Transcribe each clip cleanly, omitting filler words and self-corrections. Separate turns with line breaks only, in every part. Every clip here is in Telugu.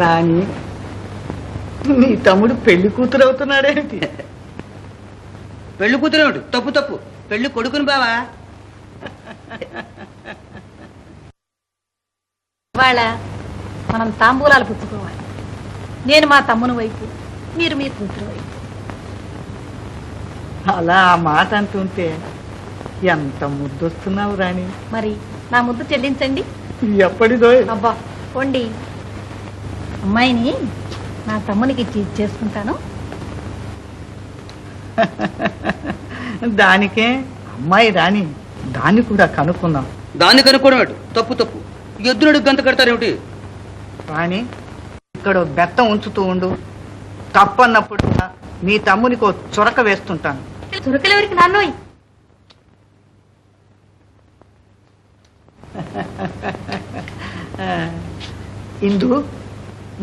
రాణి, నీ తమ్ముడు పెళ్లి కూతురు అవుతున్నాడేంటి?
పెళ్లి కూతురు ఏమిటి? తప్పు తప్పు, పెళ్లి కొడుకుని బావా.
ఇవాళ మనం తాంబూలాలు పుచ్చుకోవాలి. నేను మా తమ్ముని వైపు, మీరు మీ కూతురు వైపు.
అలా ఆ మాట అంటుంటే ఎంత ముద్దొస్తున్నావు రాణి.
మరి నా ముద్దు చెల్లించండి.
ఎప్పటిదో.
అబ్బా పోండి. అమ్మాయిని నా తమ్మునికి ఇచ్చి చేసుకుంటాను.
దానికే అమ్మాయి రాణి, దాన్ని కూడా కనుక్కుందాం.
దాన్ని కనుక్కోవడం ఏమిటి? తప్పు తప్పు, ఎద్దునడు గంత కడతారేమిటి?
రాణి, ఇక్కడ బెత్తం ఉంచుతూ ఉండు. తప్పన్నప్పుడు నీ తమ్మునికి చొరక వేస్తుంటాను.
చురకలెవరికి నాన్నోయ్?
ఇందు,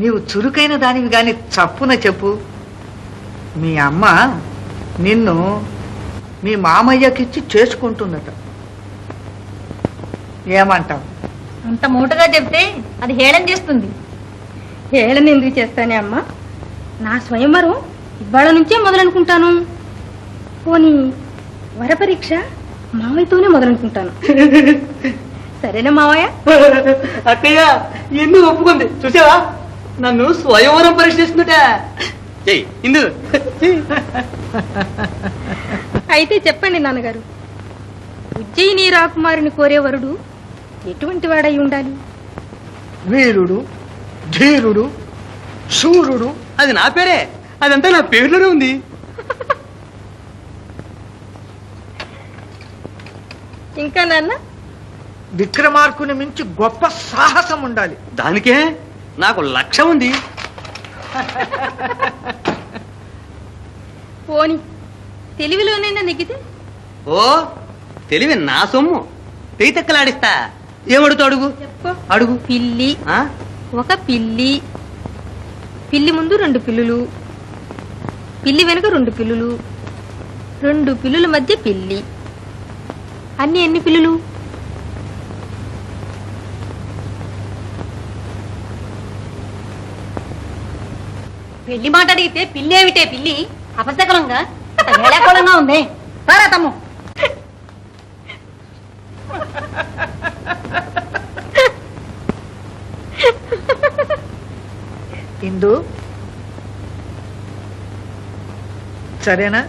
నీవు చురుకైన దానివి గాని చప్పున చెప్పు. మీ అమ్మ నిన్ను మీ మామయ్యకిచ్చి చేసుకుంటున్నట. ఏమంటావు?
అంత మూటగా చెప్తే అది హేళన చేస్తుంది.
హేళన ఎందుకు చేస్తానే అమ్మా? నా స్వయంవరం ఇవాళ నుంచే మొదలనుకుంటాను. పోనీ వరపరీక్ష మావయ్యతోనే మొదలనుకుంటాను. సరేనా మావయ్య?
అక్కయ్య ఇందు ఒప్పుకుంది. చూసావా, నన్ను స్వయంవరం పరీక్ష చేస్తుందట. ఇందు
అయితే చెప్పండి నాన్నగారు, ఉజ్జయిని రాకుమారిని కోరే వరుడు ఎటువంటి వాడై ఉండాలి?
వీరుడు, ధీరుడు, శూరుడు.
అది నా పేరే, అదంతా నా పేరులోనే ఉంది.
ఇంకా నాన్న?
విక్రమార్కుని మించి గొప్ప సాహసం ఉండాలి.
దానికే నాకు లక్ష్యం ఉంది.
పోని తెలివిలోనైనా నెగ్గితే?
ఓ, తెలివి నా సొమ్ము, తెక్కలాడిస్తా. ఏమడుగుతా అడుగు.
చెప్పు.
అడుగు.
పిల్లి,
ఆ?
ఒక పిల్లి, పిల్లి ముందు 2 పిల్లులు, పిల్లి వెనుక 2 పిల్లులు, 2 పిల్లుల మధ్య పిల్లి. అన్ని ఎన్ని పిల్లులు?
పెళ్లి మాట అడిగితే పిల్లి ఏమిటే పిల్లి? అపశకలంగా వేళాకోళంగా ఉంది. రారా తమ్ము.
ఇందు, సరేనా?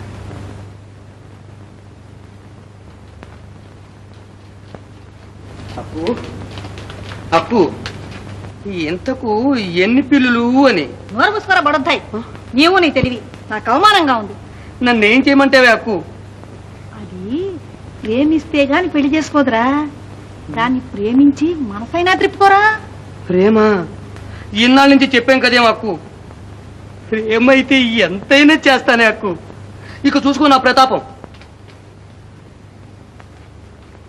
అప్పు అప్పు, ఇంతకు ఎన్ని పిల్లులు అని?
నోరు పుష్కర బడుద్దాయి. నీవు నీ తెలివి నాకు అవమానంగా ఉంది.
నన్నేం చేయమంటావే అప్పు?
అది ప్రేమిస్తే గాని పెళ్లి చేసుకోదురా. దాన్ని ప్రేమించి మనసైనా త్రిప్పుకోరా.
ప్రేమ ఇన్నాళ్ళ నుంచి చెప్పాం కదేం అక్కు. ప్రేమ అయితే ఎంతైనా చేస్తానే అక్కు. ఇక చూసుకో నా ప్రతాపం.